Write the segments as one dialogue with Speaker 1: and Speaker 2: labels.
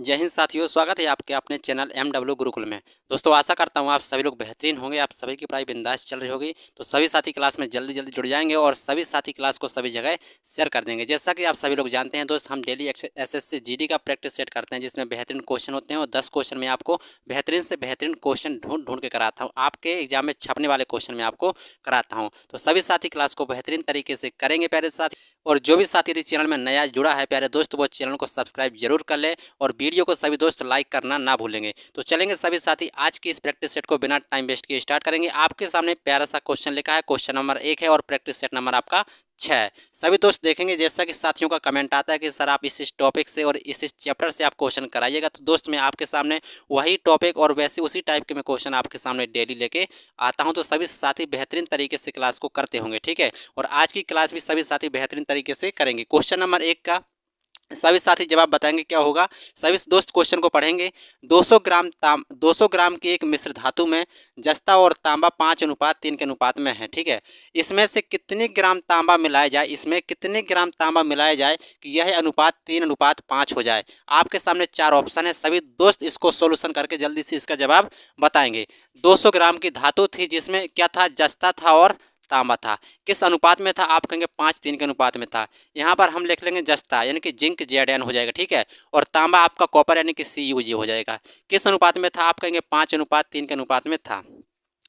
Speaker 1: जय हिंद साथियों, स्वागत है आपके अपने चैनल MW गुरुकुल में। दोस्तों आशा करता हूँ आप सभी लोग बेहतरीन होंगे, आप सभी की पढ़ाई बिंदास चल रही होगी। तो सभी साथी क्लास में जल्दी जल्दी जुड़ जाएंगे और सभी साथी क्लास को सभी जगह शेयर कर देंगे। जैसा कि आप सभी लोग जानते हैं दोस्त, हम डेली SSC GD का प्रैक्टिस सेट करते हैं, जिसमें बेहतरीन क्वेश्चन होते हैं और 10 क्वेश्चन में आपको बेहतरीन से बेहतरीन क्वेश्चन ढूंढ ढूंढ के कराता हूँ। आपके एग्जाम में छपने वाले क्वेश्चन में आपको कराता हूँ। तो सभी साथी क्लास को बेहतरीन तरीके से करेंगे प्यारे साथी। और जो भी साथी यदि चैनल में नया जुड़ा है प्यारे दोस्त, वो चैनल को सब्सक्राइब जरूर कर ले और वीडियो को सभी दोस्त लाइक करना ना भूलेंगे। तो चलेंगे सभी साथी, आज की इस प्रैक्टिस सेट को बिना टाइम वेस्ट किए स्टार्ट करेंगे। आपके सामने प्यारा सा क्वेश्चन लिखा है, क्वेश्चन नंबर 1 है और प्रैक्टिस सेट नंबर आपका 6 है। सभी दोस्त देखेंगे, जैसा कि साथियों का कमेंट आता है कि सर आप इस टॉपिक से और इस चैप्टर से आप क्वेश्चन कराइएगा, तो दोस्त मैं आपके सामने वही टॉपिक और वैसे उसी टाइप के मैं क्वेश्चन आपके सामने डेली लेके आता हूं। तो सभी साथी बेहतरीन तरीके से क्लास को करते होंगे, ठीक है। और आज की क्लास भी सभी साथी बेहतरीन तरीके से करेंगे। क्वेश्चन नंबर 1 का सभी साथी जवाब बताएंगे क्या होगा। सभी दोस्त क्वेश्चन को पढ़ेंगे। 200 ग्राम की एक मिश्र धातु में जस्ता और तांबा 5:3 के अनुपात में है, ठीक है। इसमें से कितने ग्राम तांबा मिलाया जाए, इसमें कितने ग्राम तांबा मिलाया जाए कि यह अनुपात 3:5 हो जाए। आपके सामने 4 ऑप्शन है। सभी दोस्त इसको सोल्यूशन करके जल्दी से इसका जवाब बताएंगे। 200 ग्राम की धातु थी, जिसमें क्या था, जस्ता था और तांबा था। किस अनुपात में था, आप कहेंगे 5:3 के अनुपात में था। यहाँ पर हम लिख लेंगे जस्ता यानी कि जिंक Zn हो जाएगा, ठीक है। और तांबा आपका कॉपर यानी कि Cug हो जाएगा। किस अनुपात में था, आप कहेंगे 5:3 के अनुपात में था।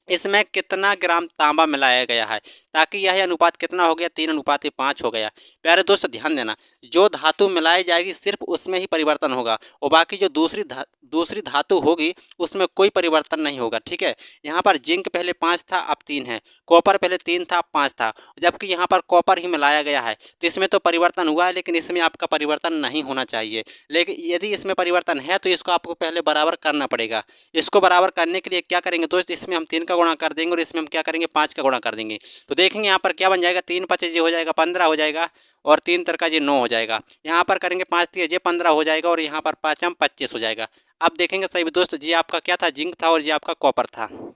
Speaker 1: इसमें कितना ग्राम तांबा मिलाया गया है, ताकि यह अनुपात कितना हो गया, 3:5 हो गया। प्यारे दोस्त ध्यान देना, जो धातु मिलाई जाएगी सिर्फ उसमें ही परिवर्तन होगा और बाकी जो दूसरी धातु होगी उसमें कोई परिवर्तन नहीं होगा, ठीक है। यहाँ पर जिंक पहले 5 था, अब 3 है। कॉपर पहले 3 था, अब 5 था। जबकि यहाँ पर कॉपर ही मिलाया गया है, तो इसमें तो परिवर्तन हुआ है, लेकिन इसमें आपका परिवर्तन नहीं होना चाहिए। लेकिन यदि इसमें परिवर्तन है तो इसको आपको पहले बराबर करना पड़ेगा। इसको बराबर करने के लिए क्या करेंगे दोस्त, इसमें हम 3 का गुणा कर देंगे और इसमें हम क्या करेंगे, 5 का गुणा कर देंगे। तो देखेंगे यहाँ पर क्या बन जाएगा, 3×5 हो जाएगा 15 हो जाएगा और 3×3 9 हो जाएगा। यहाँ पर करेंगे 5×3 15 हो जाएगा और यहाँ पर 5×5 25 हो जाएगा। अब देखेंगे सही दोस्त, जी आपका क्या था, जिंक था और जी आपका कॉपर था।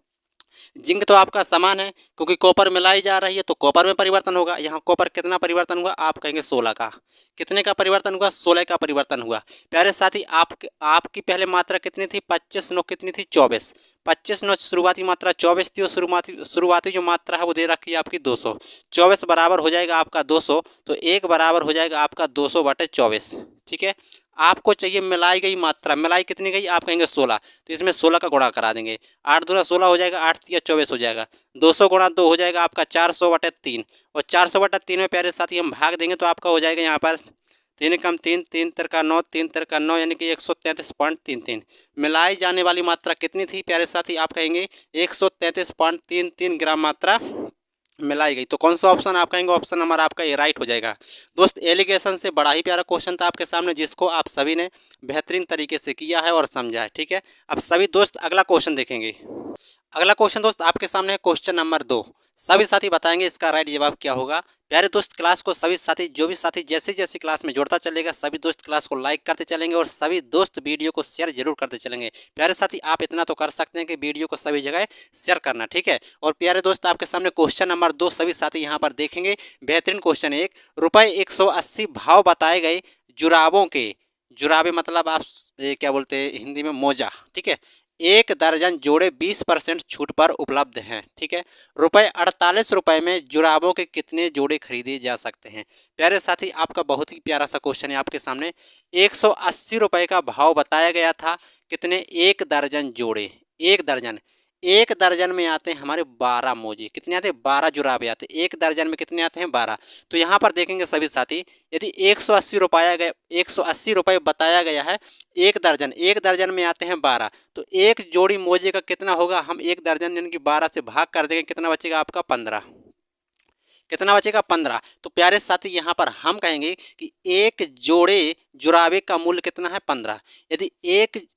Speaker 1: जिंक तो आपका समान है, क्योंकि कॉपर मिलाई जा रही है तो कॉपर में परिवर्तन होगा। यहाँ कॉपर कितना परिवर्तन हुआ, आप कहेंगे 16 का। कितने का परिवर्तन हुआ, 16 का परिवर्तन हुआ। प्यारे साथी आपकी पहले मात्रा कितनी थी, 25/9 कितनी थी, 24। 25/9 शुरुआती मात्रा 24 थी और शुरुआती जो मात्रा है वो दे रखी है आपकी 200। 24 बराबर हो जाएगा आपका 200, तो 1 बराबर हो जाएगा आपका 200/24, ठीक है। आपको चाहिए मिलाई गई मात्रा, मिलाई कितनी गई, आप कहेंगे 16, तो इसमें 16 का गुणा करा देंगे। 8×2 = 16 हो जाएगा, 8×3 = 24 हो जाएगा। 200 × 2 हो जाएगा आपका 400/3 और 400/3 में प्यारे साथी हम भाग देंगे तो आपका हो जाएगा यहाँ पर 3 कम 3, 3×3 = 9, 3×3 = 9 यानी कि 133.33। मिलाई जाने वाली मात्रा कितनी थी प्यारे साथी, आप कहेंगे 133.33 ग्राम मात्रा मिलाई गई। तो कौन सा ऑप्शन आप कहेंगे, ऑप्शन नंबर आपका ये राइट हो जाएगा। दोस्त एलिगेशन से बड़ा ही प्यारा क्वेश्चन था आपके सामने, जिसको आप सभी ने बेहतरीन तरीके से किया है और समझा है, ठीक है। अब सभी दोस्त अगला क्वेश्चन देखेंगे। अगला क्वेश्चन दोस्त आपके सामने है क्वेश्चन नंबर 2। सभी साथी बताएंगे इसका राइट जवाब क्या होगा। प्यारे दोस्त क्लास को सभी साथी, जो भी साथी जैसे जैसे क्लास में जुड़ता चलेगा, सभी दोस्त क्लास को लाइक करते चलेंगे और सभी दोस्त वीडियो को शेयर जरूर करते चलेंगे। प्यारे साथी आप इतना तो कर सकते हैं कि वीडियो को सभी जगह शेयर करना, ठीक है। और प्यारे दोस्त आपके सामने क्वेश्चन नंबर 2 सभी साथी यहाँ पर देखेंगे। बेहतरीन क्वेश्चन 1, ₹180 भाव बताए गए जुराबों के, जुराबे मतलब आप क्या बोलते हैं हिंदी में, मोजा, ठीक है, 1 दर्जन जोड़े 20% छूट पर उपलब्ध हैं, ठीक है। ₹48 में जुराबों के कितने जोड़े खरीदे जा सकते हैं। प्यारे साथी आपका बहुत ही प्यारा सा क्वेश्चन है आपके सामने। ₹180 का भाव बताया गया था, कितने, 1 दर्जन जोड़े। 1 दर्जन में आते हैं हमारे 12 मोजे। कितने आते हैं, 12 जुराबे आते हैं। 1 दर्जन में कितने आते हैं, 12। तो यहाँ पर देखेंगे सभी साथी, यदि ₹180 बताया गया है, 1 दर्जन में आते हैं 12, तो एक जोड़ी मोजे का कितना होगा, हम 1 दर्जन यानी कि 12 से भाग कर देंगे, कितना बचेगा आपका, 15। कितना बचेगा, 15। तो प्यारे साथी यहाँ पर हम कहेंगे कि एक जोड़े जुराबे का मूल्य कितना है, 15। यदि एक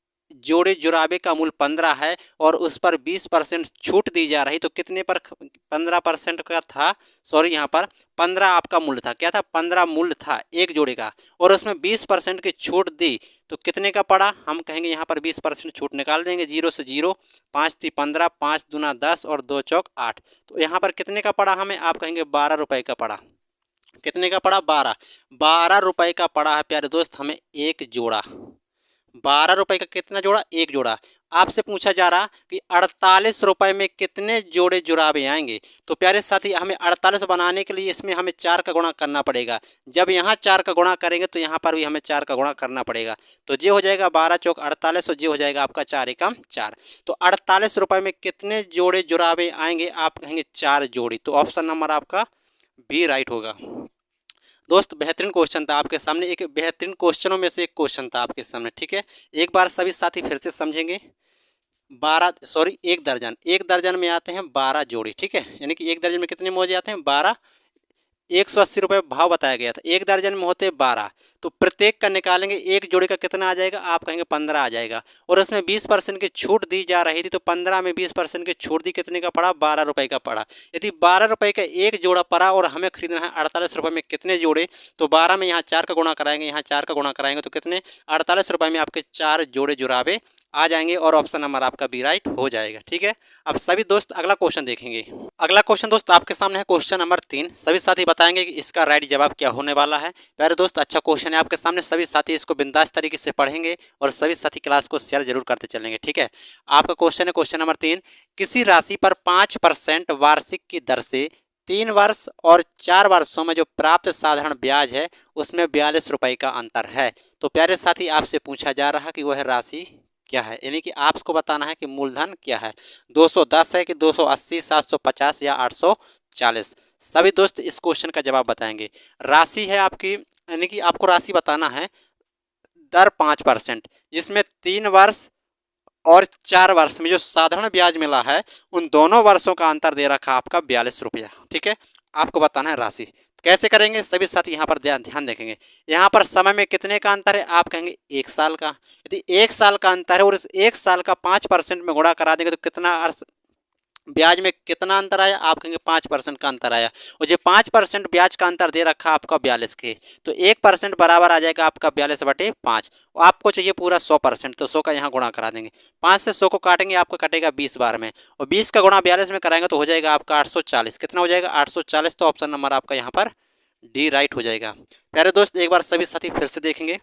Speaker 1: जोड़े जुराबे का मूल्य 15 है और उस पर 20% छूट दी जा रही, तो कितने पर 15% का था, सॉरी यहाँ पर 15 आपका मूल्य था, क्या था, 15 मूल्य था एक जोड़े का, और उसमें 20% की छूट दी तो कितने का पड़ा, हम कहेंगे यहाँ पर 20% छूट निकाल देंगे। 0 से 0, 5×3 = 15, 5 दूना 10 और 2 चौक 8। तो यहाँ पर कितने का पड़ा हमें, आप कहेंगे ₹12 का पड़ा। कितने का पड़ा, 12 रुपए का पड़ा है प्यारे दोस्त हमें एक जोड़ा। 12 रुपये का कितना जोड़ा, एक जोड़ा। आपसे पूछा जा रहा कि 48 रुपये में कितने जोड़े जुराबे आएंगे। तो प्यारे साथी हमें 48 बनाने के लिए इसमें हमें 4 का गुणा करना पड़ेगा। जब यहाँ 4 का गुणा करेंगे तो यहाँ पर भी हमें 4 का गुणा करना पड़ेगा। तो ये हो जाएगा 12 चौक 48 और ये हो जाएगा आपका 4 एकम 4। तो 48 रुपये में कितने जोड़े जुराबे आएंगे, आप कहेंगे 4 जोड़ी। तो ऑप्शन नंबर आपका बी राइट होगा। दोस्त बेहतरीन क्वेश्चन था आपके सामने, एक बेहतरीन क्वेश्चनों में से एक क्वेश्चन था आपके सामने, ठीक है। एक बार सभी साथी फिर से समझेंगे। 12 सॉरी एक दर्जन में आते हैं 12 जोड़ी, ठीक है। यानी कि एक दर्जन में कितने मोजे आते हैं, 12। 180 रुपये भाव बताया गया था, एक दर्जन में होते 12। तो प्रत्येक का निकालेंगे, एक जोड़ी का कितना आ जाएगा, आप कहेंगे 15 आ जाएगा। और उसमें 20% की छूट दी जा रही थी, तो 15 में 20% की छूट दी, कितने का पड़ा, 12 रुपये का पड़ा। यदि 12 रुपये का एक जोड़ा पड़ा और हमें खरीदना है 48 रुपये में कितने जोड़े, तो 12 में यहाँ 4 का गुणा कराएंगे, यहाँ 4 का गुणा कराएंगे, तो कितने 48 रुपये में आपके 4 जोड़े जुराबे आ जाएंगे और ऑप्शन नंबर आपका बी राइट हो जाएगा, ठीक है। अब सभी दोस्त अगला क्वेश्चन देखेंगे। अगला क्वेश्चन दोस्त आपके सामने है क्वेश्चन नंबर 3। सभी साथी बताएंगे कि इसका राइट जवाब क्या होने वाला है। प्यारे दोस्त अच्छा क्वेश्चन है आपके सामने, सभी साथी इसको बिंदास तरीके से पढ़ेंगे और सभी साथी क्लास को शेयर जरूर करते चलेंगे, ठीक है। आपका क्वेश्चन है क्वेश्चन नंबर 3, किसी राशि पर 5% वार्षिक की दर से 3 वर्ष और 4 वर्षों में जो प्राप्त साधारण ब्याज है उसमें 42 रुपये का अंतर है। तो प्यारे साथी आपसे पूछा जा रहा है कि वह राशि क्या है, यानी कि आपको बताना है कि मूलधन क्या है। 210 है कि 280, 750 या 840। सभी दोस्त इस क्वेश्चन का जवाब बताएंगे। राशि है आपकी, यानी कि आपको राशि बताना है दर 5%, जिसमें 3 वर्ष और 4 वर्ष में जो साधारण ब्याज मिला है उन दोनों वर्षों का अंतर दे रखा आपका 42 रुपया, ठीक है। आपको बताना है राशि कैसे करेंगे, सभी साथी यहाँ पर ध्यान देखेंगे। यहाँ पर समय में कितने का अंतर है, आप कहेंगे 1 साल का। यदि 1 साल का अंतर है और इस 1 साल का 5% में गुणा करा देंगे तो कितना ब्याज में कितना अंतर आया, आप कहेंगे 5% का अंतर आया। और जो 5% ब्याज का अंतर दे रखा आपका 42 के, तो 1% बराबर आ जाएगा आपका 42/5। आपको चाहिए पूरा 100%, तो 100 का यहाँ गुणा करा देंगे। 5 से 100 को काटेंगे, आपका कटेगा 20 बार में, और 20 का गुणा 42 में कराएंगे तो हो जाएगा आपका 840। कितना हो जाएगा, 840। तो ऑप्शन नंबर आपका यहाँ पर डी राइट हो जाएगा। प्यारे दोस्त एक बार सभी साथी फिर से देखेंगे।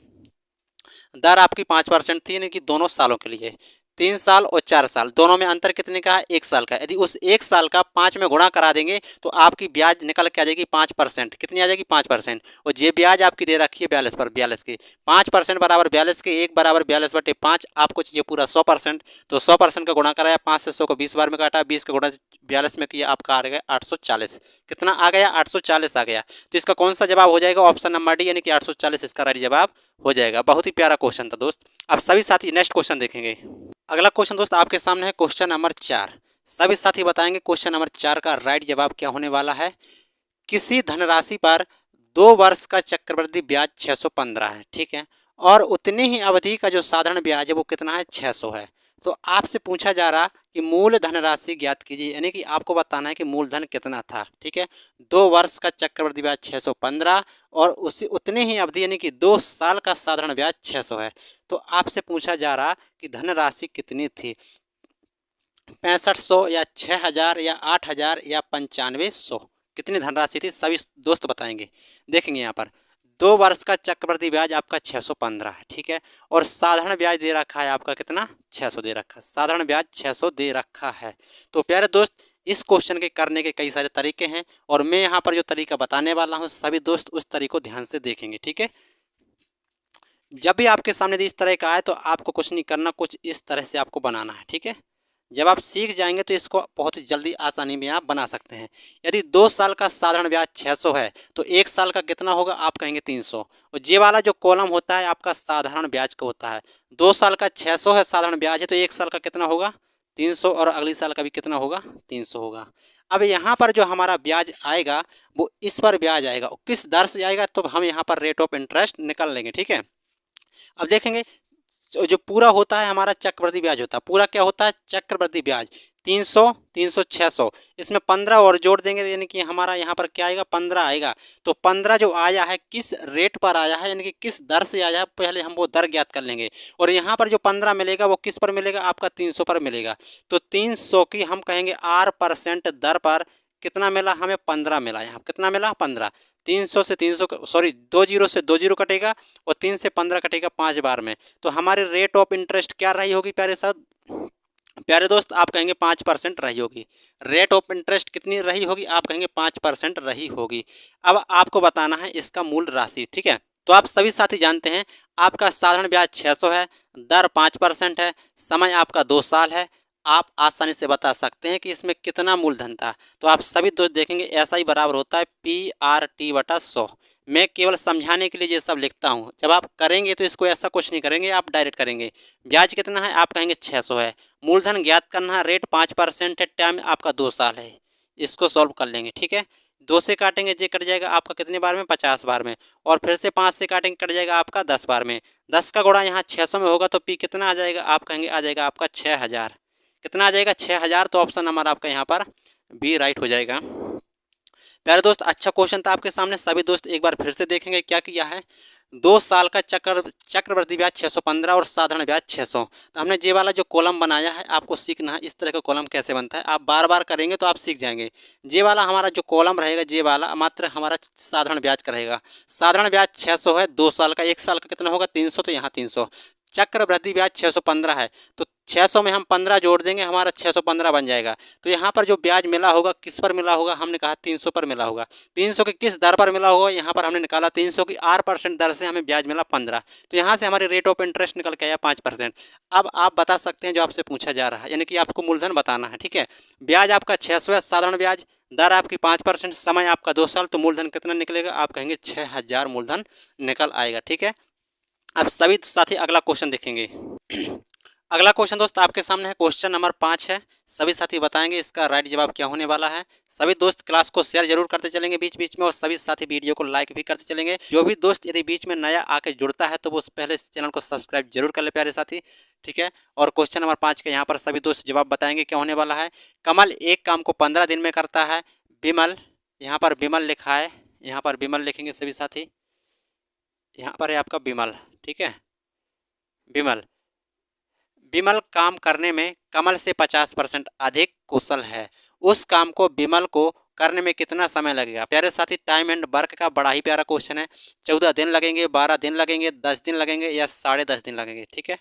Speaker 1: दर आपकी 5% थी, यानी कि दोनों सालों के लिए। 3 साल और 4 साल दोनों में अंतर कितने का है, 1 साल का। यदि उस 1 साल का 5 में गुणा करा देंगे तो आपकी ब्याज निकल के आ जाएगी 5%। कितनी आ जाएगी, 5%। और ये ब्याज आपकी दे रखी है 42 पर, 42 की। 5% बराबर 42 के, 1 बराबर 42/5। आपको चाहिए पूरा 100%, तो 100% का गुणा कराया, 5 से 100 को 20 बार में काटा, 20 का गुणा 42 में किया, आपका आ गया 840। कितना आ गया, 840 आ गया। तो इसका कौन सा जवाब हो जाएगा, ऑप्शन नंबर डी, यानी कि 840 इसका राइट जवाब हो जाएगा। बहुत ही प्यारा क्वेश्चन था दोस्त। अब सभी साथी नेक्स्ट क्वेश्चन देखेंगे। अगला क्वेश्चन दोस्त आपके सामने है क्वेश्चन नंबर 4। सभी साथी बताएंगे क्वेश्चन नंबर 4 का राइट जवाब क्या होने वाला है। किसी धनराशि पर 2 वर्ष का चक्रवृद्धि ब्याज 615 है, ठीक है, और उतनी ही अवधि का जो साधारण ब्याज है वो कितना है, 600 है। तो आपसे पूछा जा रहा कि मूल धनराशि ज्ञात कीजिए, यानी कि आपको बताना है कि मूलधन कितना था, ठीक है। 2 वर्ष का चक्रवृद्धि ब्याज 615 और उसी उतनी ही अवधि यानी कि 2 साल का साधारण ब्याज 600 है। तो आपसे पूछा जा रहा कि धनराशि कितनी थी, 6500 या 6000 या 8000 या 9500, कितनी धनराशि थी, सभी दोस्त बताएंगे। देखेंगे यहाँ पर 2 वर्ष का चक्रवृद्धि ब्याज आपका 615 है, ठीक है, और साधारण ब्याज दे रखा है आपका कितना, 600 दे रखा है, साधारण ब्याज 600 दे रखा है। तो प्यारे दोस्त इस क्वेश्चन के करने के कई सारे तरीके हैं और मैं यहाँ पर जो तरीका बताने वाला हूँ सभी दोस्त उस तरीके को ध्यान से देखेंगे, ठीक है। जब भी आपके सामने इस तरह का आए तो आपको कुछ नहीं करना, कुछ इस तरह से आपको बनाना है, ठीक है। जब आप सीख जाएंगे तो इसको बहुत ही जल्दी आसानी में आप बना सकते हैं। यदि 2 साल का साधारण ब्याज 600 है तो 1 साल का कितना होगा, आप कहेंगे 300। और ये वाला जो कॉलम होता है आपका साधारण ब्याज का होता है। 2 साल का 600 है साधारण ब्याज है, तो 1 साल का कितना होगा, 300, और अगली साल का भी कितना होगा, 300 होगा। अब यहाँ पर जो हमारा ब्याज आएगा वो इस पर ब्याज आएगा, किस दर से आएगा, तो हम यहाँ पर रेट ऑफ इंटरेस्ट निकाल लेंगे, ठीक है। अब देखेंगे जो पूरा होता है हमारा चक्रवृद्धि ब्याज होता है, पूरा क्या होता है, चक्रवृद्धि ब्याज 300, 300, 600, इसमें 15 और जोड़ देंगे, यानी कि हमारा यहाँ पर क्या आएगा, 15 आएगा। तो 15 जो आया है किस रेट पर आया है, यानी कि किस दर से आया है, पहले हम वो दर ज्ञात कर लेंगे। और यहाँ पर जो 15 मिलेगा वो किस पर मिलेगा, आपका 300 पर मिलेगा। तो 300 की हम कहेंगे R% दर पर कितना मिला, हमें 15 मिला। यहाँ कितना मिला, 15। 300 से 300 सॉरी 20 से 20 कटेगा और 3 से 15 कटेगा 5 बार में। तो हमारी रेट ऑफ इंटरेस्ट क्या रही होगी प्यारे दोस्त, आप कहेंगे 5% रही होगी। रेट ऑफ इंटरेस्ट कितनी रही होगी, आप कहेंगे 5% रही होगी। अब आपको बताना है इसका मूल राशि, ठीक है। तो आप सभी साथी जानते हैं आपका साधारण ब्याज 600 है, दर 5% है, समय आपका 2 साल है। आप आसानी से बता सकते हैं कि इसमें कितना मूलधन था। तो आप सभी दोस्त देखेंगे ऐसा ही बराबर होता है PRT/100। मैं केवल समझाने के लिए ये सब लिखता हूँ, जब आप करेंगे तो इसको ऐसा कुछ नहीं करेंगे, आप डायरेक्ट करेंगे। ब्याज कितना है, आप कहेंगे 600 है। मूलधन ज्ञात करना है, रेट 5% है, टाइम आपका 2 साल है। इसको सॉल्व कर लेंगे, ठीक है। 2 से काटेंगे जे कट जाएगा आपका कितने बार में, 50 बार में। और फिर से 5 से काटेंगे कट जाएगा आपका 10 बार में। 10 का गुणा यहाँ 600 में होगा तो पी कितना आ जाएगा, आप कहेंगे आ जाएगा आपका 6000। कितना आ जाएगा, 6000। तो ऑप्शन नंबर आपका यहाँ पर बी राइट हो जाएगा। प्यारे दोस्त, अच्छा क्वेश्चन था आपके सामने। सभी दोस्त एक बार फिर से देखेंगे क्या किया है। 2 साल का चक्रवृद्धि ब्याज 615 और साधारण ब्याज 600। तो हमने ये वाला जो कॉलम बनाया है आपको सीखना है इस तरह का कॉलम कैसे बनता है। आप बार बार करेंगे तो आप सीख जाएंगे। ये वाला हमारा जो कॉलम रहेगा, ये वाला मात्र हमारा साधारण ब्याज का रहेगा। साधारण ब्याज 600 है, 2 साल का। 1 साल का कितना होगा, 300। तो यहाँ 300। चक्रवृद्धि ब्याज 615 है, तो 600 में हम 15 जोड़ देंगे, हमारा 615 बन जाएगा। तो यहाँ पर जो ब्याज मिला होगा किस पर मिला होगा, हमने कहा 300 पर मिला होगा। 300 की किस दर पर मिला होगा, यहाँ पर हमने निकाला 300 की 8% दर से हमें ब्याज मिला 15। तो यहाँ से हमारी रेट ऑफ इंटरेस्ट निकल के आया 5%। अब आप बता सकते हैं जो आपसे पूछा जा रहा है, यानी कि आपको मूलधन बताना है, ठीक है। ब्याज आपका 600 है, साधारण ब्याज, दर आपकी 5%, समय आपका 2 साल। तो मूलधन कितना निकलेगा, आप कहेंगे 6000 मूलधन निकल आएगा, ठीक है। अब सभी साथी अगला क्वेश्चन देखेंगे। अगला क्वेश्चन दोस्त आपके सामने है, क्वेश्चन नंबर 5 है। सभी साथी बताएंगे इसका राइट जवाब क्या होने वाला है। सभी दोस्त क्लास को शेयर जरूर करते चलेंगे बीच बीच में, और सभी साथी वीडियो को लाइक भी करते चलेंगे। जो भी दोस्त यदि बीच में नया आके जुड़ता है तो वो पहले इस चैनल को सब्सक्राइब जरूर कर ले प्यारे साथी, ठीक है। और क्वेश्चन नंबर 5 के यहाँ पर सभी दोस्त जवाब बताएंगे क्या होने वाला है। कमल एक काम को 15 दिन में करता है। विमल, यहाँ पर विमल लिखा है, यहाँ पर विमल लिखेंगे सभी साथी। यहाँ पर है आपका विमल, ठीक है। विमल विमल काम करने में कमल से 50% अधिक कुशल है। उस काम को विमल को करने में कितना समय लगेगा। प्यारे साथी, टाइम एंड वर्क का बड़ा ही प्यारा क्वेश्चन है। 14 दिन लगेंगे, 12 दिन लगेंगे, 10 दिन लगेंगे या 10.5 दिन लगेंगे, ठीक है।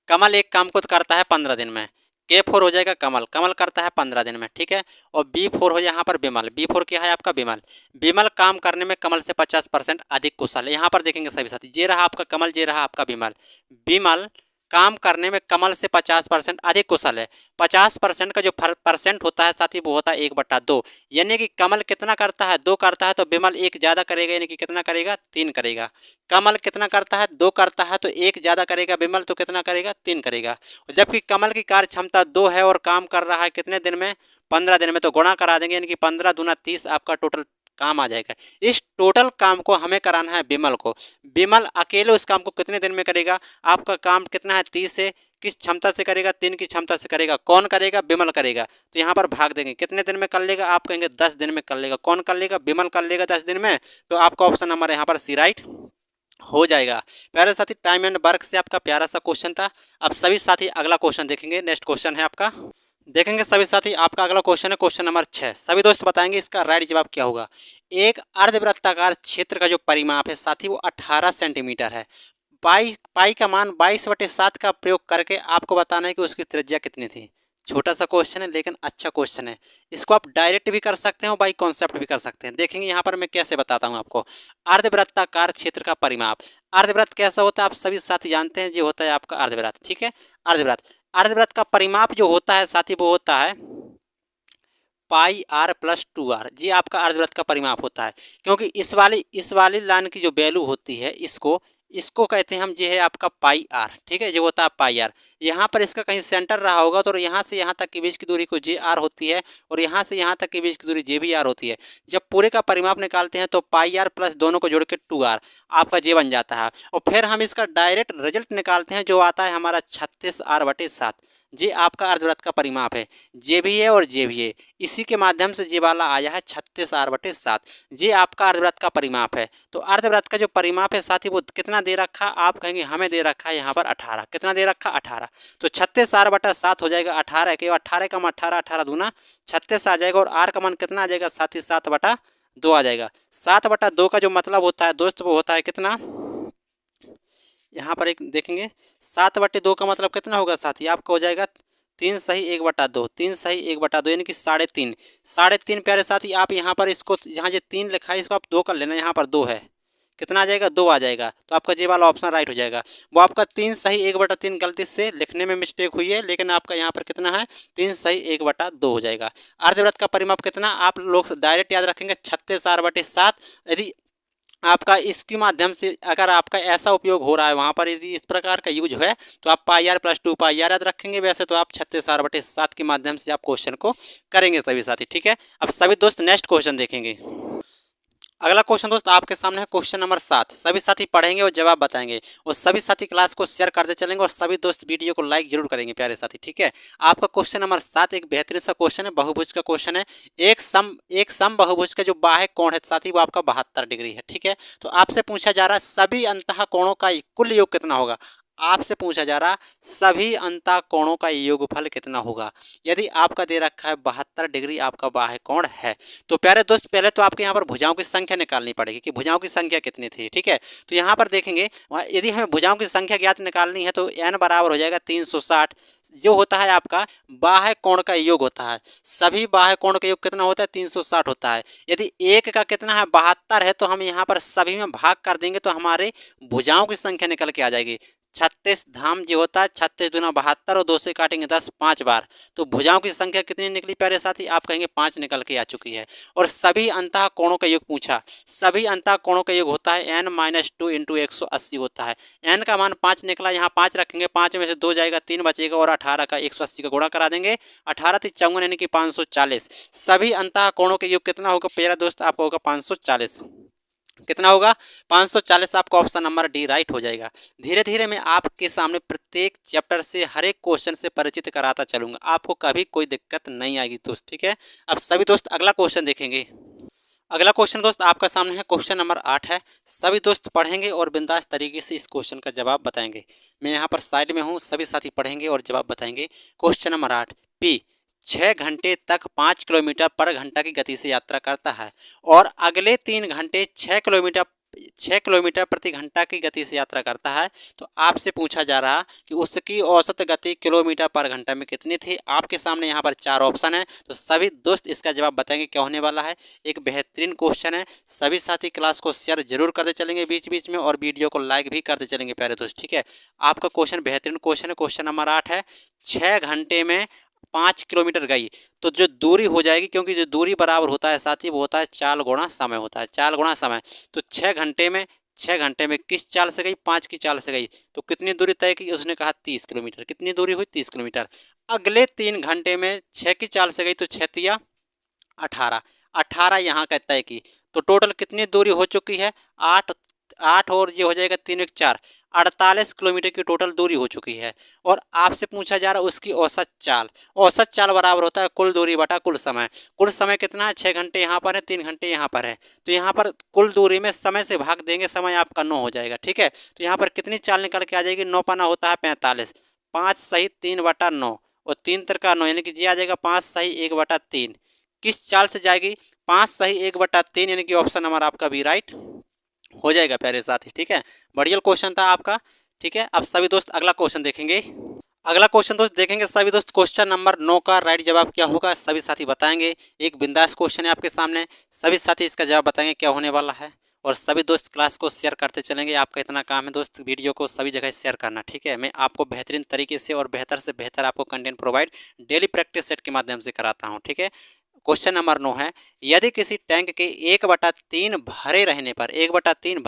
Speaker 1: कमल एक काम को करता है 15 दिन में। K4 हो जाएगा कमल, कमल करता है 15 दिन में, ठीक है। और B4 हो यहाँ पर विमल, B4 क्या है आपका विमल। विमल काम करने में कमल से 50% अधिक कुशल है। यहाँ पर देखेंगे सभी साथी, ये रहा आपका कमल, ये रहा आपका विमल। विमल काम करने में कमल से 50% अधिक कुशल है। 50% का जो परसेंट होता है साथी वो होता है 1/2, यानी कि कमल कितना करता है, 2 करता है, तो विमल 1 ज़्यादा करेगा, यानी कि कितना करेगा, 3 करेगा। कमल कितना करता है, 2 करता है, तो 1 ज़्यादा करेगा विमल, तो कितना करेगा, 3 करेगा। जबकि कमल की कार्य क्षमता 2 है और काम कर रहा है कितने दिन में, 15 दिन में। तो गुणा करा देंगे, यानी कि 15 दूना 30 आपका टोटल काम आ जाएगा। इस टोटल काम को हमें कराना है विमल को। विमल अकेले उस काम को कितने दिन में करेगा, आपका काम कितना है 30 से किस क्षमता से करेगा, 3 की क्षमता से करेगा। कौन करेगा, विमल करेगा। तो यहाँ पर भाग देंगे, कितने दिन में कर लेगा, आप कहेंगे 10 दिन में कर लेगा। कौन कर लेगा, विमल कर लेगा 10 दिन में। तो आपका ऑप्शन नंबर यहाँ पर सी राइट हो जाएगा। प्यारे साथी, टाइम एंड वर्क से आपका प्यारा सा क्वेश्चन था। अब सभी साथी अगला क्वेश्चन देखेंगे। नेक्स्ट क्वेश्चन है आपका, देखेंगे सभी साथी आपका अगला क्वेश्चन है क्वेश्चन नंबर 6। सभी दोस्त बताएंगे इसका राइट जवाब क्या होगा। एक अर्धवृत्ताकार क्षेत्र का जो परिमाप है साथी वो 18 सेंटीमीटर है। पाई का मान 22/7 का प्रयोग करके आपको बताना है कि उसकी त्रिज्या कितनी थी। छोटा सा क्वेश्चन है लेकिन अच्छा क्वेश्चन है। इसको आप डायरेक्ट भी कर सकते हो, बाई कॉन्सेप्ट भी कर सकते हैं। देखेंगे यहाँ पर मैं कैसे बताता हूँ आपको। अर्धवृत्ताकार क्षेत्र का परिमाप, अर्धवृत्त कैसा होता है आप सभी साथी जानते हैं, जो होता है आपका अर्धवृत्त, ठीक है। अर्धवृत्त का परिमाप जो होता है साथी वो होता है πr+2r। जी आपका अर्धवृत्त का परिमाप होता है, क्योंकि इस वाली लाइन की जो वैल्यू होती है इसको कहते हैं हम, ये है आपका πr, ठीक है। जो होता है πr, यहाँ पर इसका कहीं सेंटर रहा होगा तो यहाँ से यहाँ तक के बीच की दूरी को jr होती है, और यहाँ से यहाँ तक के बीच की दूरी jbr होती है। जब पूरे का परिमाप निकालते हैं तो πr प्लस दोनों को जोड़ के 2r आपका j बन जाता है। और फिर हम इसका डायरेक्ट रिजल्ट निकालते हैं जो आता है हमारा 36r/7। ये आपका अर्धवृत्त का परिमाप है, ये भी है और ये भी है। इसी के माध्यम से ये वाला आया है 36r/7। ये आपका अर्धवृत्त का परिमाप है। तो अर्धवृत्त का जो परिमाप है साथी वो कितना दे रखा, आप कहेंगे हमें दे रखा है यहाँ पर 18। कितना दे रखा, 18। तो 36r/7 हो जाएगा 18 के, 18 का मान 18, 18 दूना 36 आ जाएगा, और r का मान कितना आ जाएगा साथी, 7/2 आ जाएगा। 7/2 का जो मतलब होता है दोस्त वो होता है कितना, यहाँ पर एक देखेंगे 7/2 का मतलब कितना होगा साथी, आपका हो जाएगा 3 सही 1/2, 3 सही 1/2 यानी कि 3.5। 3.5 प्यारे साथी, आप यहाँ पर इसको, यहाँ जो 3 लिखा है इसको आप 2 कर लेना, यहाँ पर 2 है, कितना आ जाएगा, 2 आ जाएगा। तो आपका ये वाला ऑप्शन राइट हो जाएगा। वो आपका 3 सही 1/3 गलती से लिखने में मिस्टेक हुई है, लेकिन आपका यहाँ पर कितना है, 3 सही 1/2 हो जाएगा। अर्धवृत्त का परिमाप कितना, आप लोग डायरेक्ट याद रखेंगे 36r/7। यदि आपका इसके माध्यम से अगर आपका ऐसा उपयोग हो रहा है वहाँ पर, यदि इस प्रकार का यूज है तो आप πr + 2πr याद रखेंगे। वैसे तो आप 36r/7 के माध्यम से आप क्वेश्चन को करेंगे सभी साथी, ठीक है। अब सभी दोस्त नेक्स्ट क्वेश्चन देखेंगे। अगला क्वेश्चन दोस्त आपके सामने है क्वेश्चन नंबर 7। सभी साथी पढ़ेंगे और जवाब बताएंगे, और सभी साथी क्लास को शेयर करते चलेंगे, और सभी दोस्त वीडियो को लाइक जरूर करेंगे प्यारे साथी, ठीक है। आपका क्वेश्चन नंबर 7 एक बेहतरीन सा क्वेश्चन है, बहुभुज का क्वेश्चन है। एक सम बहुभुज का जो बाह्य कोण है साथी वो आपका 72 डिग्री है, ठीक है। तो आपसे पूछा जा रहा है सभी अंतः कोणों का कुल योग कितना होगा। आपसे पूछा जा रहा सभी अंतः कोणों का योगफल कितना होगा। यदि आपका दे रखा है 72 डिग्री आपका बाह्य कोण है, तो प्यारे दोस्त पहले तो आपके यहाँ पर भुजाओं की संख्या निकालनी पड़ेगी कि भुजाओं की संख्या कितनी थी, ठीक है। तो यहाँ पर देखेंगे यदि हमें भुजाओं की संख्या ज्ञात निकालनी है तो n बराबर हो जाएगा 360, जो होता है आपका बाह्य कोण का योग होता है। सभी बाह्य कोण का योग कितना होता है, 360 होता है। यदि एक का कितना है 72 है, तो हम यहाँ पर सभी में भाग कर देंगे तो हमारे भुजाओं की संख्या निकल के आ जाएगी। 36 धाम जो होता है 36 दूना 72, और 2 से काटेंगे 10, 5 बार। तो भुजाओं की संख्या कितनी निकली प्यारे साथी, आप कहेंगे 5 निकल के आ चुकी है। और सभी अंतः कोणों का योग पूछा, सभी अंतः कोणों का योग होता है n - 2 × 180 होता है। n का मान 5 निकला, यहाँ 5 रखेंगे, 5 में से 2 जाएगा, 3 बचेगा, और 18 का 180 का गुणा करा देंगे, 18 × 54 यानी कि 540। सभी अंतः कोणों के योग कितना होगा प्यारा दोस्त, आपका होगा 540। कितना होगा, 540। आपका ऑप्शन नंबर डी राइट हो जाएगा। धीरे धीरे मैं आपके सामने प्रत्येक चैप्टर से हर एक क्वेश्चन से परिचित कराता चलूंगा, आपको कभी कोई दिक्कत नहीं आएगी दोस्त, ठीक है। अब सभी दोस्त अगला क्वेश्चन देखेंगे। अगला क्वेश्चन दोस्त आपका सामने है क्वेश्चन नंबर 8 है। सभी दोस्त पढ़ेंगे और बिंदास तरीके से इस क्वेश्चन का जवाब बताएंगे। मैं यहाँ पर साइड में हूँ, सभी साथी पढ़ेंगे और जवाब बताएंगे। क्वेश्चन नंबर 8, पी 6 घंटे तक 5 किलोमीटर पर घंटा की गति से यात्रा करता है, और अगले 3 घंटे 6 किलोमीटर प्रति घंटा की गति से यात्रा करता है। तो आपसे पूछा जा रहा कि उसकी औसत गति किलोमीटर पर घंटा में कितनी थी। आपके सामने यहाँ पर 4 ऑप्शन है, तो सभी दोस्त इसका जवाब बताएंगे क्या होने वाला है। एक बेहतरीन क्वेश्चन है, सभी साथी क्लास को शेयर जरूर करते चलेंगे बीच बीच में, और वीडियो को लाइक भी करते चलेंगे प्यारे दोस्त, ठीक है। आपका क्वेश्चन बेहतरीन क्वेश्चन है। क्वेश्चन नंबर 8 है, 6 घंटे में 5 किलोमीटर गई, तो जो दूरी हो जाएगी, क्योंकि जो दूरी बराबर होता है साथी वो होता है चाल गुणा समय होता है, चाल गुणा समय। तो 6 घंटे में किस चाल से गई, 5 की चाल से गई, तो कितनी दूरी तय की, उसने कहा 30 किलोमीटर। कितनी दूरी हुई, 30 किलोमीटर। अगले 3 घंटे में 6 की चाल से गई, तो 6 तिया 18 यहाँ का तय की, तो टोटल कितनी दूरी हो चुकी है, 8 और ये हो जाएगा 3 × 4, 48 किलोमीटर की टोटल दूरी हो चुकी है। और आपसे पूछा जा रहा है उसकी औसत चाल बराबर होता है कुल दूरी बटा कुल समय। कुल समय कितना है, 6 घंटे यहाँ पर है, 3 घंटे यहाँ पर है, तो यहाँ पर कुल दूरी में समय से भाग देंगे, समय आपका 9 हो जाएगा, ठीक है। तो यहाँ पर कितनी चाल निकल के आ जाएगी, 9 पन्ना होता है 45, 5 सही 3/9, और 3 तिरका 9, यानी कि ये आ जाएगा 5 सही 1/3। किस चाल से जाएगी, 5 सही 1/3, यानी कि ऑप्शन नंबर आपका भी राइट हो जाएगा प्यारे साथी, ठीक है। बढ़िया क्वेश्चन था आपका, ठीक है। अब सभी दोस्त अगला क्वेश्चन देखेंगे। अगला क्वेश्चन दोस्त देखेंगे सभी दोस्त, क्वेश्चन नंबर 9 का राइट जवाब क्या होगा सभी साथी बताएंगे। एक बिंदास क्वेश्चन है आपके सामने, सभी साथी इसका जवाब बताएंगे क्या होने वाला है, और सभी दोस्त क्लास को शेयर करते चलेंगे। आपका इतना काम है दोस्त, वीडियो को सभी जगह शेयर करना, ठीक है। मैं आपको बेहतरीन तरीके से और बेहतर से बेहतर आपको content provide daily practice set के माध्यम से कराता हूँ, ठीक है। क्वेश्चन नंबर 9 है, यदि किसी टैंक के 1/3 भरे रहने पर 1/3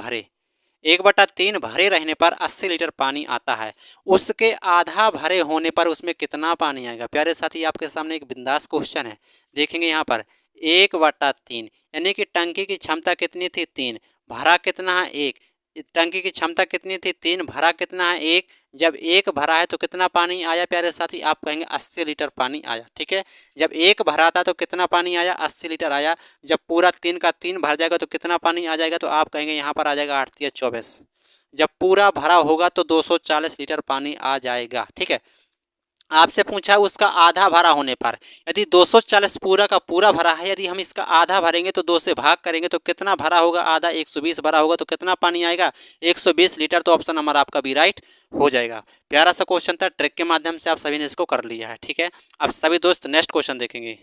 Speaker 1: भरे रहने पर 80 लीटर पानी आता है, उसके आधा भरे होने पर उसमें कितना पानी आएगा। प्यारे साथी आपके सामने एक बिंदास क्वेश्चन है, देखेंगे यहाँ पर 1/3 यानी कि टंकी की क्षमता कितनी थी, 3, भरा कितना है 1, टंकी की क्षमता कितनी थी, 3, भरा कितना है 1, जब एक भरा है तो कितना पानी आया प्यारे साथी, आप कहेंगे 80 लीटर पानी आया। ठीक है, जब एक भरा था तो कितना पानी आया, 80 लीटर आया। जब पूरा 3 का 3 भर जाएगा तो कितना पानी आ जाएगा, तो आप कहेंगे यहाँ पर आ जाएगा 8 या 24। जब पूरा भरा होगा तो 240 लीटर पानी आ जाएगा। ठीक है, आपसे पूछा उसका आधा भरा होने पर, यदि 240 पूरा का पूरा भरा है, यदि हम इसका आधा भरेंगे तो 2 से भाग करेंगे तो कितना भरा होगा, आधा 120 भरा होगा तो कितना पानी आएगा, 120 लीटर। तो ऑप्शन नंबर आपका भी राइट हो जाएगा। प्यारा सा क्वेश्चन था, ट्रिक के माध्यम से आप सभी ने इसको कर लिया है। ठीक है, अब सभी दोस्त नेक्स्ट क्वेश्चन देखेंगे।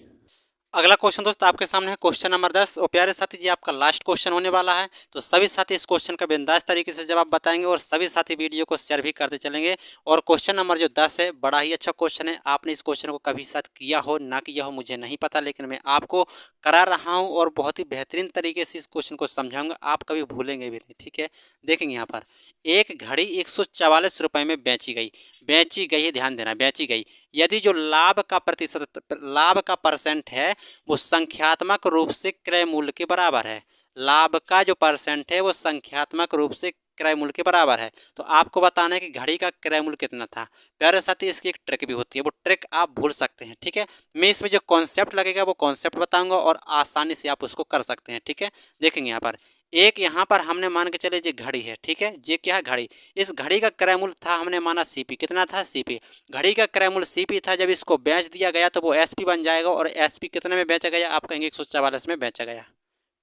Speaker 1: अगला क्वेश्चन दोस्त आपके सामने है क्वेश्चन नंबर 10, और प्यारे साथी जी आपका लास्ट क्वेश्चन होने वाला है। तो सभी साथी इस क्वेश्चन का बिंदास तरीके से जवाब बताएंगे और सभी साथी वीडियो को शेयर भी करते चलेंगे। और क्वेश्चन नंबर जो 10 है, बड़ा ही अच्छा क्वेश्चन है। आपने इस क्वेश्चन को कभी साथ किया हो ना किया हो मुझे नहीं पता, लेकिन मैं आपको करा रहा हूँ और बहुत ही बेहतरीन तरीके से इस क्वेश्चन को समझाऊंगा, आप कभी भूलेंगे भी नहीं। ठीक है, देखेंगे यहाँ पर एक घड़ी 144 रुपये में बेची गई है, ध्यान देना, बेची गई। यदि जो लाभ का प्रतिशत, लाभ का परसेंट है वो संख्यात्मक रूप से क्रय मूल्य के बराबर है, लाभ का जो परसेंट है वो संख्यात्मक रूप से क्रय मूल्य के बराबर है, तो आपको बताना है कि घड़ी का क्रय मूल्य कितना था। प्यारे साथी इसकी एक ट्रिक भी होती है, वो ट्रिक आप भूल सकते हैं। ठीक है, मैं इसमें जो कॉन्सेप्ट लगेगा वो कॉन्सेप्ट बताऊंगा और आसानी से आप उसको कर सकते हैं। ठीक है, देखेंगे यहाँ पर एक, यहाँ पर हमने मान के चले ये घड़ी है। ठीक है, ये क्या है, घड़ी। इस घड़ी का क्रय मूल्य था, हमने माना सीपी, कितना था, सीपी। घड़ी का क्रय मूल्य सीपी था, जब इसको बेच दिया गया तो वो एसपी बन जाएगा, और एसपी कितने में बेचा गया, आप कहेंगे 144 में बेचा गया।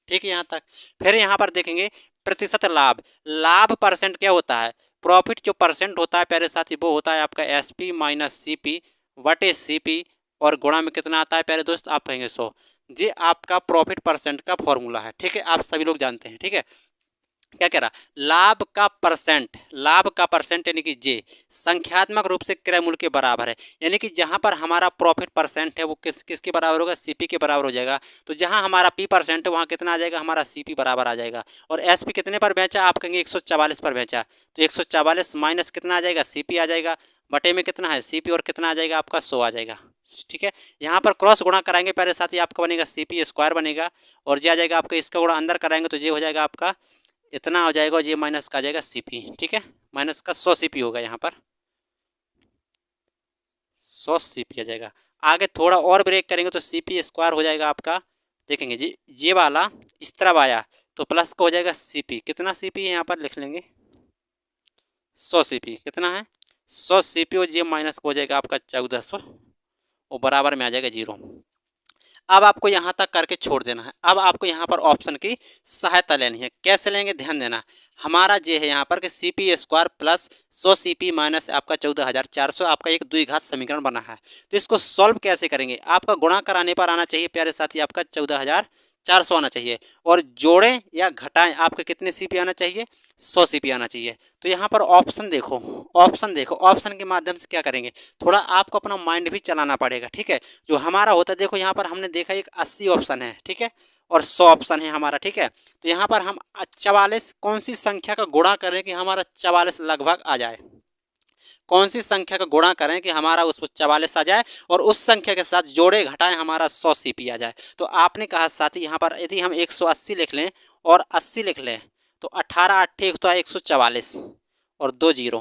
Speaker 1: ठीक है, यहाँ तक। फिर यहाँ पर देखेंगे प्रतिशत लाभ, लाभ परसेंट क्या होता है, प्रॉफिट जो परसेंट होता है प्यारे साथी वो होता है आपका एसपी माइनस सीपी वटे सीपी, और गुणा में कितना आता है प्यारे दोस्त, आप कहेंगे 100। ये आपका प्रॉफिट परसेंट का फॉर्मूला है। ठीक है, आप सभी लोग जानते हैं। ठीक है, क्या कह रहा, लाभ का परसेंट, लाभ का परसेंट यानी कि जे संख्यात्मक रूप से क्रय मूल्य के बराबर है, यानी कि जहां पर हमारा प्रॉफिट परसेंट है वो किसके बराबर होगा, सीपी के बराबर हो जाएगा। तो जहां हमारा पी परसेंट है वहां कितना आ जाएगा, हमारा सीपी बराबर आ जाएगा। और एसपी कितने पर बेचा, आप कहेंगे 144 पर बेचा, तो 144 माइनस कितना आ जाएगा, सीपी आ जाएगा, बटे में कितना है सीपी, और कितना आ जाएगा आपका 100 आ जाएगा। ठीक है, यहाँ पर क्रॉस गुणा कराएंगे पहले साथ ही आपका बनेगा सीपी स्क्वायर बनेगा, और ये आ जाएगा आपका, इसका गुणा अंदर कराएंगे तो ये हो जाएगा आपका इतना हो जाएगा, और ये माइनस का आ जाएगा सीपी। ठीक है, माइनस का 100 सीपी होगा, यहाँ पर 100 सीपी आ जाएगा। आगे थोड़ा और ब्रेक करेंगे तो सीपी स्क्वायर हो जाएगा आपका, देखेंगे जी ये वाला इस तरफ आया तो प्लस का हो जाएगा सीपी, कितना सीपी है यहाँ पर लिख लेंगे 100 सीपी, कितना है 100 सीपी, और ये माइनस का हो जाएगा आपका 1400, और बराबर में आ जाएगा 0। अब आपको यहाँ तक करके छोड़ देना है। अब आपको यहाँ पर ऑप्शन की सहायता लेनी है, कैसे लेंगे, ध्यान देना। हमारा जो है यहाँ पर कि C P square plus 100 C P minus आपका 14,400 आपका एक द्विघात समीकरण बना है। तो इसको सॉल्व कैसे करेंगे, आपका गुणा कराने पर आना चाहिए प्यारे साथी आपका 14,400 आना चाहिए, और जोड़ें या घटाएं आपके कितने सी पी आना चाहिए, 100 सी पी आना चाहिए। तो यहाँ पर ऑप्शन देखो, ऑप्शन देखो, ऑप्शन के माध्यम से क्या करेंगे, थोड़ा आपको अपना माइंड भी चलाना पड़ेगा। ठीक है, जो हमारा होता है देखो यहाँ पर हमने देखा एक 80 ऑप्शन है, ठीक है, और 100 ऑप्शन है हमारा। ठीक है, तो यहाँ पर हम 44 कौन सी संख्या का गुणा करें कि हमारा 44 लगभग आ जाए, कौन सी संख्या का गुणा करें कि हमारा उस 44 आ जाए, और उस संख्या के साथ जोड़े घटाएं हमारा 100 सीपी आ जाए। तो आपने कहा साथी यहाँ पर यदि हम 180 लिख लें और 80 लिख लें तो 18 8 तो 144 और 2 जीरो,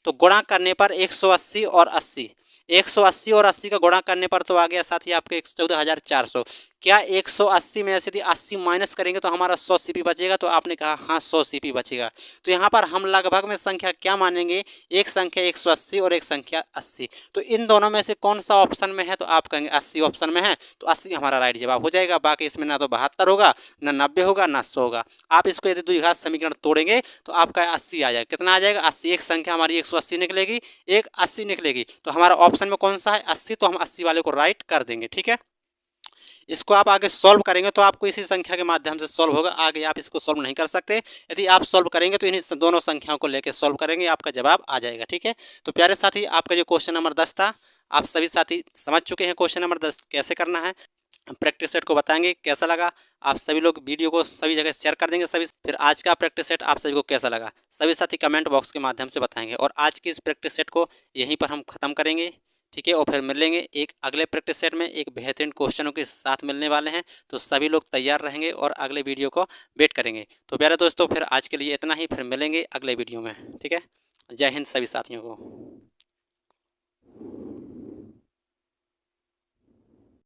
Speaker 1: तो गुणा करने पर 180 और 80, 180 और 80 का गुणा करने पर तो आ गया साथी आपके 14,400। क्या 180 में से यदि 80 माइनस करेंगे तो हमारा 100 सीपी बचेगा, तो आपने कहा हाँ 100 सीपी बचेगा। तो यहाँ पर हम लगभग में संख्या क्या मानेंगे, एक संख्या 180 और एक संख्या 80, तो इन दोनों में से कौन सा ऑप्शन में है, तो आप कहेंगे 80 ऑप्शन में है, तो 80 हमारा राइट जवाब हो जाएगा। बाकी इसमें ना तो 72 होगा, ना 90 होगा, ना 100 होगा। आप इसको यदि द्विघात समीकरण तोड़ेंगे तो आपका 80 आ जाएगा, कितना आ जाएगा 80, एक संख्या हमारी 180 निकलेगी, एक 80 निकलेगी, तो हमारा ऑप्शन में कौन सा है 80, तो हम 80 वाले को राइट कर देंगे। ठीक है, इसको आप आगे सॉल्व करेंगे तो आपको इसी संख्या के माध्यम से सॉल्व होगा, आगे आप इसको सॉल्व नहीं कर सकते। यदि आप सॉल्व करेंगे तो इन्हीं दोनों संख्याओं को लेकर सॉल्व करेंगे, आपका जवाब आ जाएगा। ठीक है, तो प्यारे साथी आपका जो क्वेश्चन नंबर 10 था, आप सभी साथी समझ चुके हैं क्वेश्चन नंबर 10 कैसे करना है। प्रैक्टिस सेट को बताएंगे कैसा लगा, आप सभी लोग वीडियो को सभी जगह शेयर कर देंगे सभी। फिर आज का प्रैक्टिस सेट आप सभी को कैसा लगा सभी साथी कमेंट बॉक्स के माध्यम से बताएंगे, और आज की इस प्रैक्टिस सेट को यहीं पर हम ख़त्म करेंगे। ठीक है, और फिर मिलेंगे एक अगले प्रैक्टिस सेट में एक बेहतरीन क्वेश्चनों के साथ मिलने वाले हैं, तो सभी लोग तैयार रहेंगे और अगले वीडियो को वेट करेंगे। तो प्यारे दोस्तों फिर आज के लिए इतना ही, फिर मिलेंगे अगले वीडियो में। ठीक है। जय हिंद सभी साथियों को।